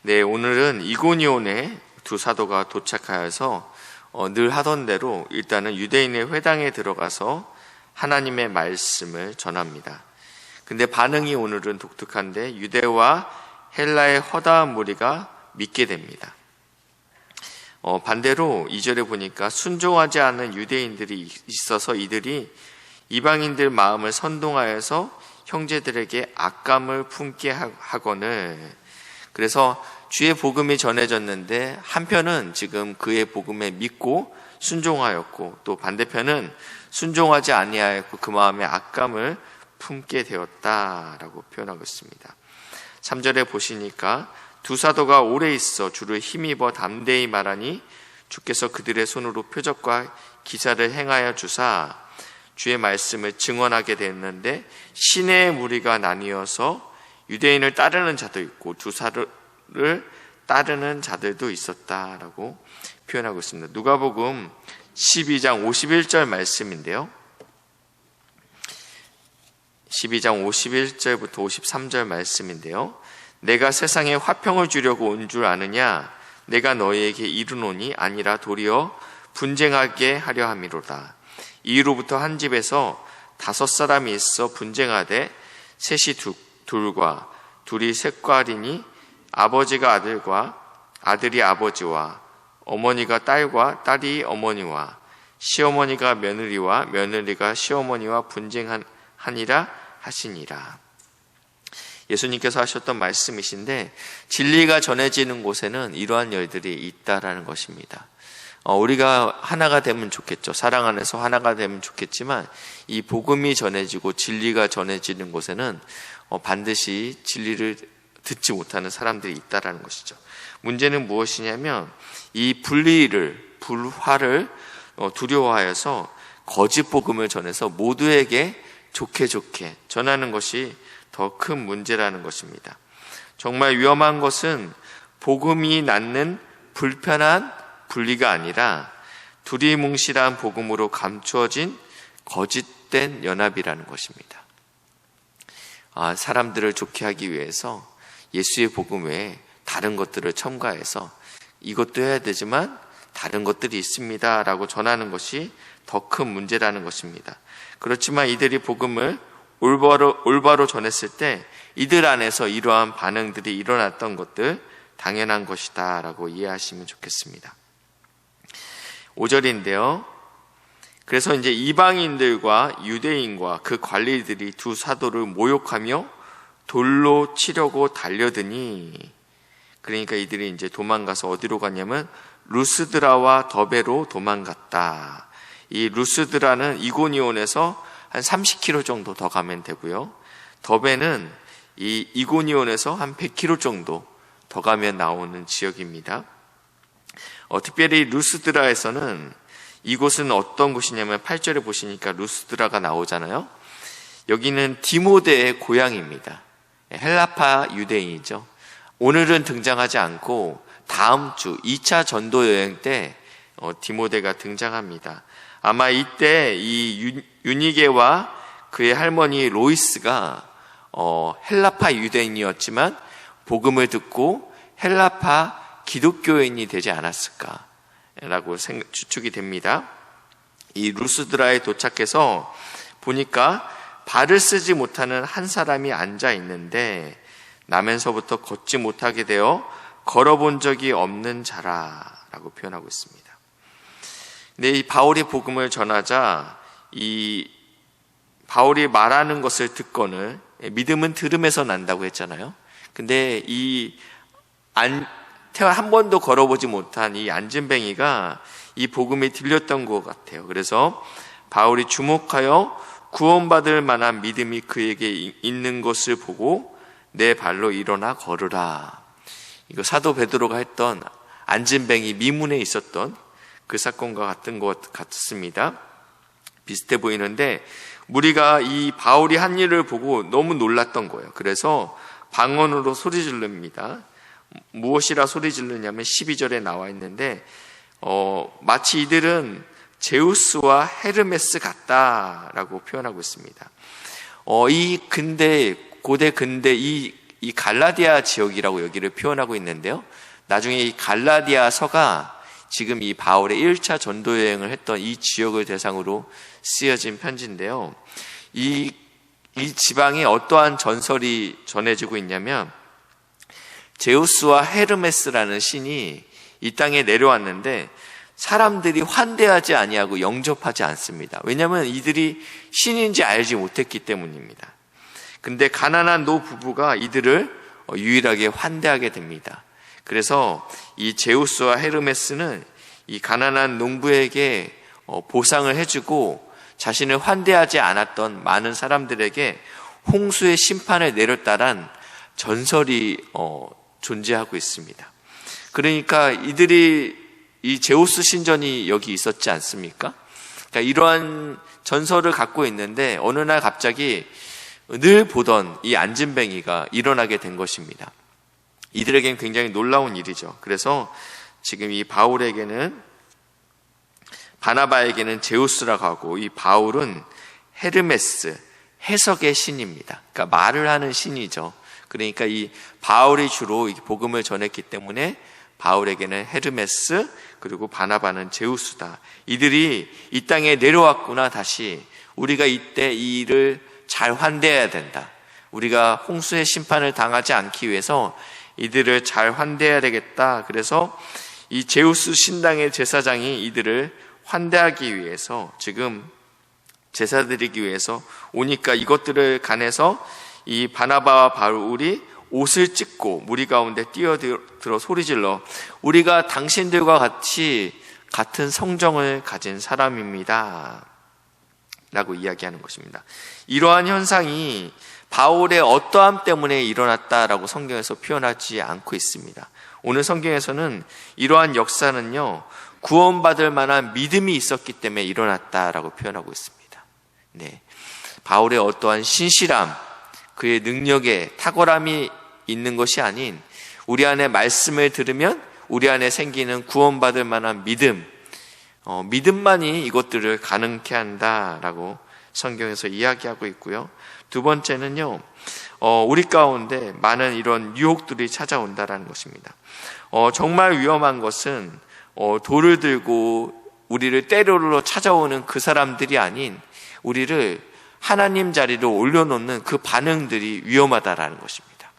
네, 오늘은 이고니온에 두 사도가 도착하여서 늘 하던 대로 일단은 유대인의 회당에 들어가서 하나님의 말씀을 전합니다. 근데 반응이 오늘은 독특한데 유대와 헬라의 허다한 무리가 믿게 됩니다. 반대로 2절에 보니까 순종하지 않은 유대인들이 있어서 이들이 이방인들 마음을 선동하여서 형제들에게 악감을 품게 하거늘. 그래서 주의 복음이 전해졌는데 한편은 지금 그의 복음에 믿고 순종하였고 또 반대편은 순종하지 아니하였고 그 마음에 악감을 품게 되었다라고 표현하고 있습니다. 3절에 보시니까 두 사도가 오래 있어 주를 힘입어 담대히 말하니 주께서 그들의 손으로 표적과 기사를 행하여 주사 주의 말씀을 증언하게 됐는데 시내의 무리가 나뉘어서 유대인을 따르는 자도 있고 두 사도를 따르는 자들도 있었다라고 표현하고 있습니다. 누가복음 12장 51절 말씀인데요. 12장 51절부터 53절 말씀인데요. 내가 세상에 화평을 주려고 온 줄 아느냐? 내가 너희에게 이르노니 아니라 도리어 분쟁하게 하려 함이로다. 이후로부터 한 집에서 5사람이 있어 분쟁하되 셋이 둘과 둘이 셋과리니 아버지가 아들과 아들이 아버지와 어머니가 딸과 딸이 어머니와 시어머니가 며느리와 며느리가 시어머니와 분쟁하니라 하시니라. 예수님께서 하셨던 말씀이신데 진리가 전해지는 곳에는 이러한 일들이 있다라는 것입니다. 우리가 하나가 되면 좋겠죠. 사랑 안에서 하나가 되면 좋겠지만 이 복음이 전해지고 진리가 전해지는 곳에는 반드시 진리를 듣지 못하는 사람들이 있다라는 것이죠. 문제는 무엇이냐면 이 불화를 두려워하여서 거짓 복음을 전해서 모두에게 좋게 전하는 것이 더 큰 문제라는 것입니다. 정말 위험한 것은 복음이 낳는 불편한 분리가 아니라 두리뭉실한 복음으로 감추어진 거짓된 연합이라는 것입니다. 사람들을 좋게 하기 위해서 예수의 복음 외에 다른 것들을 첨가해서 이것도 해야 되지만 다른 것들이 있습니다 라고 전하는 것이 더 큰 문제라는 것입니다. 그렇지만 이들이 복음을 올바로 전했을 때 이들 안에서 이러한 반응들이 일어났던 것들 당연한 것이다 라고 이해하시면 좋겠습니다. 5절인데요. 그래서 이제 이방인들과 유대인과 그 관리들이 두 사도를 모욕하며 돌로 치려고 달려드니, 그러니까 이들이 이제 도망가서 어디로 갔냐면 루스드라와 더베로 도망갔다. 이 루스드라는 이고니온에서 한 30km 정도 더 가면 되고요. 더베는 이 이고니온에서 한 100km 정도 더 가면 나오는 지역입니다. 특별히 루스드라에서는 이곳은 어떤 곳이냐면 8절에 보시니까 루스드라가 나오잖아요. 여기는 디모데의 고향입니다. 헬라파 유대인이죠. 오늘은 등장하지 않고 다음 주 2차 전도 여행 때 디모데가 등장합니다. 아마 이때 이 유니게와 그의 할머니 로이스가 헬라파 유대인이었지만 복음을 듣고 헬라파 기독교인이 되지 않았을까라고 추측이 됩니다. 이 루스드라에 도착해서 보니까 발을 쓰지 못하는 한 사람이 앉아 있는데 나면서부터 걷지 못하게 되어 걸어본 적이 없는 자라라고 표현하고 있습니다. 근데 이 바울이 복음을 전하자 이 바울이 말하는 것을 듣거늘, 믿음은 들음에서 난다고 했잖아요. 근데 한 번도 걸어보지 못한 이 안진뱅이가 이 복음이 들렸던 것 같아요. 그래서 바울이 주목하여 구원받을 만한 믿음이 그에게 있는 것을 보고 내 발로 일어나 걸으라. 이거 사도 베드로가 했던 안진뱅이 미문에 있었던 그 사건과 같은 것 같습니다. 비슷해 보이는데 무리가 이 바울이 한 일을 보고 너무 놀랐던 거예요. 그래서 방언으로 소리 지릅니다. 무엇이라 소리 지르냐면 12절에 나와 있는데 마치 이들은 제우스와 헤르메스 같다라고 표현하고 있습니다. 고대 근대 이 이 갈라디아 지역이라고 여기를 표현하고 있는데요. 나중에 이 갈라디아서가 지금 이 바울의 1차 전도 여행을 했던 이 지역을 대상으로 쓰여진 편지인데요. 이 지방에 어떠한 전설이 전해지고 있냐면, 제우스와 헤르메스라는 신이 이 땅에 내려왔는데 사람들이 환대하지 아니하고 영접하지 않습니다. 왜냐하면 이들이 신인지 알지 못했기 때문입니다. 근데 가난한 노 부부가 이들을 유일하게 환대하게 됩니다. 그래서 이 제우스와 헤르메스는 이 가난한 농부에게 보상을 해주고 자신을 환대하지 않았던 많은 사람들에게 홍수의 심판을 내렸다란 전설이 존재하고 있습니다. 그러니까 이들이 이 제우스 신전이 여기 있었지 않습니까? 그러니까 이러한 전설을 갖고 있는데 어느 날 갑자기 늘 보던 이 안진뱅이가 일어나게 된 것입니다. 이들에겐 굉장히 놀라운 일이죠. 그래서 지금 이 바울에게는, 바나바에게는 제우스라고 하고, 이 바울은 헤르메스, 해석의 신입니다. 그러니까 말을 하는 신이죠. 그러니까 이 바울이 주로 복음을 전했기 때문에 바울에게는 헤르메스, 그리고 바나바는 제우스다. 이들이 이 땅에 내려왔구나. 다시 우리가 이때 이 일을 잘 환대해야 된다. 우리가 홍수의 심판을 당하지 않기 위해서 이들을 잘 환대해야 되겠다. 그래서 이 제우스 신당의 제사장이 이들을 환대하기 위해서, 지금 제사 드리기 위해서 오니까 이것들을 간해서 이 바나바와 바울이 옷을 찢고 무리 가운데 뛰어들어 소리질러 우리가 당신들과 같은 성정을 가진 사람입니다 라고 이야기하는 것입니다. 이러한 현상이 바울의 어떠함 때문에 일어났다라고 성경에서 표현하지 않고 있습니다. 오늘 성경에서는 이러한 역사는요, 구원받을 만한 믿음이 있었기 때문에 일어났다라고 표현하고 있습니다. 네, 바울의 어떠한 신실함, 그의 능력에 탁월함이 있는 것이 아닌 우리 안에 말씀을 들으면 우리 안에 생기는 구원받을 만한 믿음만이 이것들을 가능케 한다라고 성경에서 이야기하고 있고요. 두 번째는요, 우리 가운데 많은 이런 유혹들이 찾아온다라는 것입니다. 정말 위험한 것은 돌을 들고 우리를 때리러 찾아오는 그 사람들이 아닌 우리를 하나님 자리로 올려놓는 그 반응들이 위험하다라는 것입니다.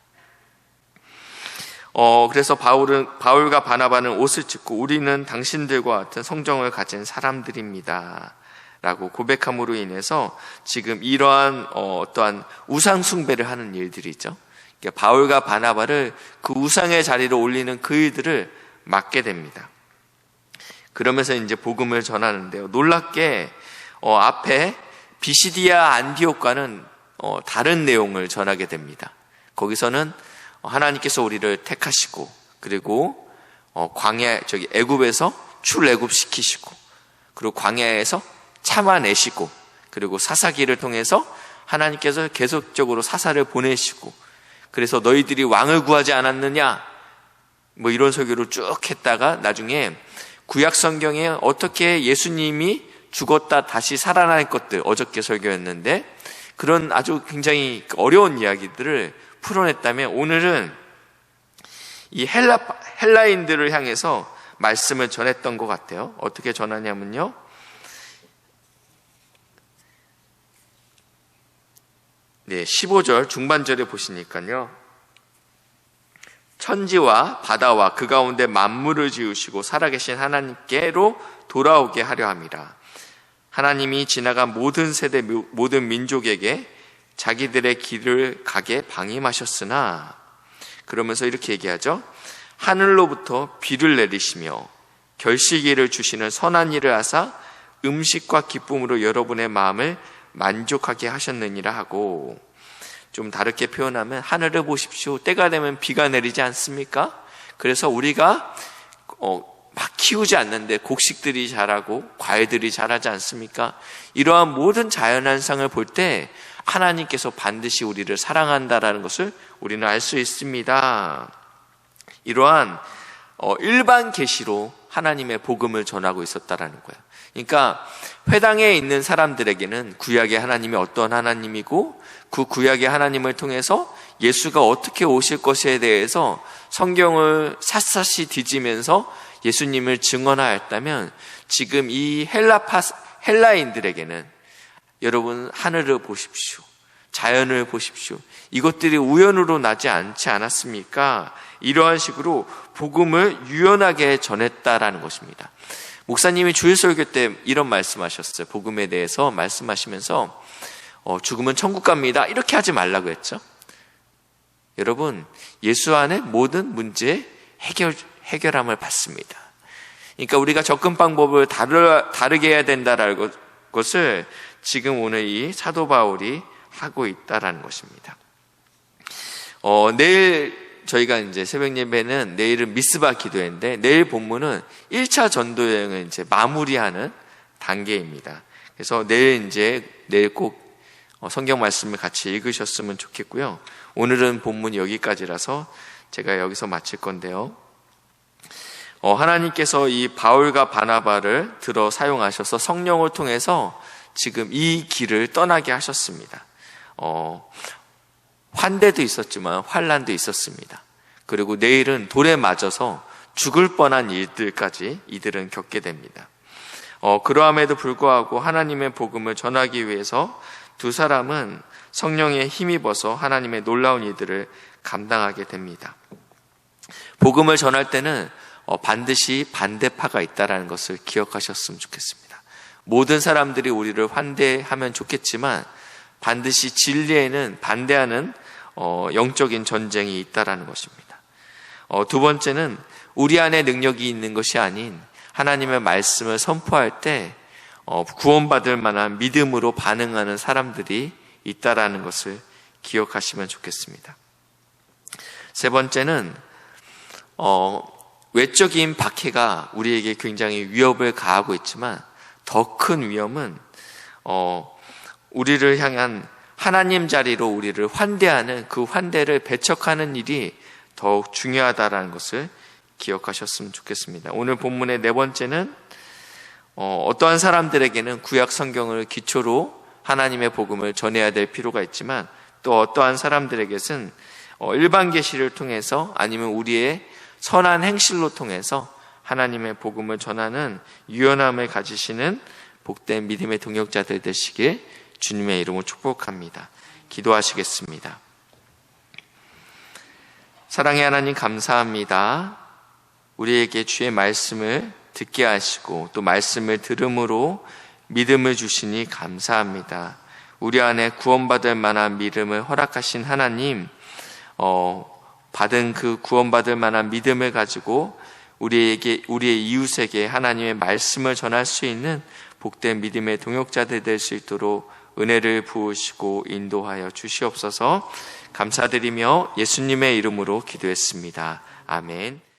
그래서 바울과 바나바는 옷을 찢고 우리는 당신들과 같은 성정을 가진 사람들입니다 라고 고백함으로 인해서 지금 이러한 어떠한 우상 숭배를 하는 일들이 있죠. 그러니까 바울과 바나바를 그 우상의 자리로 올리는 그 일들을 막게 됩니다. 그러면서 이제 복음을 전하는데요, 놀랍게 앞에 비시디아 안디옥과는 다른 내용을 전하게 됩니다. 거기서는 하나님께서 우리를 택하시고, 그리고 애굽에서 출애굽시키시고, 그리고 광야에서 참아내시고, 그리고 사사기를 통해서 하나님께서 계속적으로 사사를 보내시고, 그래서 너희들이 왕을 구하지 않았느냐, 뭐 이런 설교를 쭉 했다가 나중에 구약 성경에 어떻게 예수님이 죽었다 다시 살아날 것들, 어저께 설교였는데 그런 아주 굉장히 어려운 이야기들을 풀어냈다면, 오늘은 이 헬라인들을 향해서 말씀을 전했던 것 같아요. 어떻게 전하냐면요, 네, 15절 중반절에 보시니까요, 천지와 바다와 그 가운데 만물을 지으시고 살아계신 하나님께로 돌아오게 하려 함이라. 하나님이 지나간 모든 세대 모든 민족에게 자기들의 길을 가게 방임하셨으나, 그러면서 이렇게 얘기하죠. 하늘로부터 비를 내리시며 결실기를 주시는 선한 일을 하사 음식과 기쁨으로 여러분의 마음을 만족하게 하셨느니라 하고, 좀 다르게 표현하면 하늘을 보십시오. 때가 되면 비가 내리지 않습니까? 그래서 우리가 막 키우지 않는데 곡식들이 자라고 과일들이 자라지 않습니까? 이러한 모든 자연현상을 볼 때 하나님께서 반드시 우리를 사랑한다라는 것을 우리는 알 수 있습니다. 이러한 일반 계시로 하나님의 복음을 전하고 있었다라는 거예요. 그러니까 회당에 있는 사람들에게는 구약의 하나님이 어떤 하나님이고 그 구약의 하나님을 통해서 예수가 어떻게 오실 것에 대해서 성경을 샅샅이 뒤지면서 예수님을 증언하였다면, 지금 이 헬라인들에게는 여러분, 하늘을 보십시오, 자연을 보십시오, 이것들이 우연으로 나지 않지 않았습니까? 이러한 식으로 복음을 유연하게 전했다라는 것입니다. 목사님이 주일설교 때 이런 말씀하셨어요. 복음에 대해서 말씀하시면서 죽으면 천국 갑니다, 이렇게 하지 말라고 했죠. 여러분, 예수 안에 모든 문제의 해결함을 받습니다. 그러니까 우리가 접근 방법을 다르게 해야 된다라는 것을 지금 오늘 이 사도 바울이 하고 있다라는 것입니다. 내일 저희가 이제 새벽 예배는 내일은 미스바 기도회인데, 내일 본문은 1차 전도 여행을 이제 마무리하는 단계입니다. 그래서 내일 꼭 성경 말씀을 같이 읽으셨으면 좋겠고요. 오늘은 본문이 여기까지라서 제가 여기서 마칠 건데요. 하나님께서 이 바울과 바나바를 들어 사용하셔서 성령을 통해서 지금 이 길을 떠나게 하셨습니다. 환대도 있었지만 환난도 있었습니다. 그리고 내일은 돌에 맞아서 죽을 뻔한 일들까지 이들은 겪게 됩니다. 그러함에도 불구하고 하나님의 복음을 전하기 위해서 두 사람은 성령에 힘입어서 하나님의 놀라운 일들을 감당하게 됩니다. 복음을 전할 때는 반드시 반대파가 있다는 것을 기억하셨으면 좋겠습니다. 모든 사람들이 우리를 환대하면 좋겠지만 반드시 진리에는 반대하는 영적인 전쟁이 있다는 것입니다. 두 번째는 우리 안에 능력이 있는 것이 아닌 하나님의 말씀을 선포할 때 구원받을 만한 믿음으로 반응하는 사람들이 있다라는 것을 기억하시면 좋겠습니다. 세 번째는 외적인 박해가 우리에게 굉장히 위협을 가하고 있지만 더 큰 위험은 우리를 향한 하나님 자리로 우리를 환대하는 그 환대를 배척하는 일이 더욱 중요하다라는 것을 기억하셨으면 좋겠습니다. 오늘 본문의 네 번째는 어떠한 사람들에게는 구약 성경을 기초로 하나님의 복음을 전해야 될 필요가 있지만, 또 어떠한 사람들에게는 일반 계시를 통해서 아니면 우리의 선한 행실로 통해서 하나님의 복음을 전하는 유연함을 가지시는 복된 믿음의 동역자들 되시길 주님의 이름으로 축복합니다. 기도하시겠습니다. 사랑의 하나님, 감사합니다. 우리에게 주의 말씀을 듣게 하시고 또 말씀을 들음으로 믿음을 주시니 감사합니다. 우리 안에 구원받을 만한 믿음을 허락하신 하나님, 받은 그 구원받을 만한 믿음을 가지고 우리의 이웃에게 하나님의 말씀을 전할 수 있는 복된 믿음의 동역자들 될 수 있도록 은혜를 부으시고 인도하여 주시옵소서. 감사드리며 예수님의 이름으로 기도했습니다. 아멘.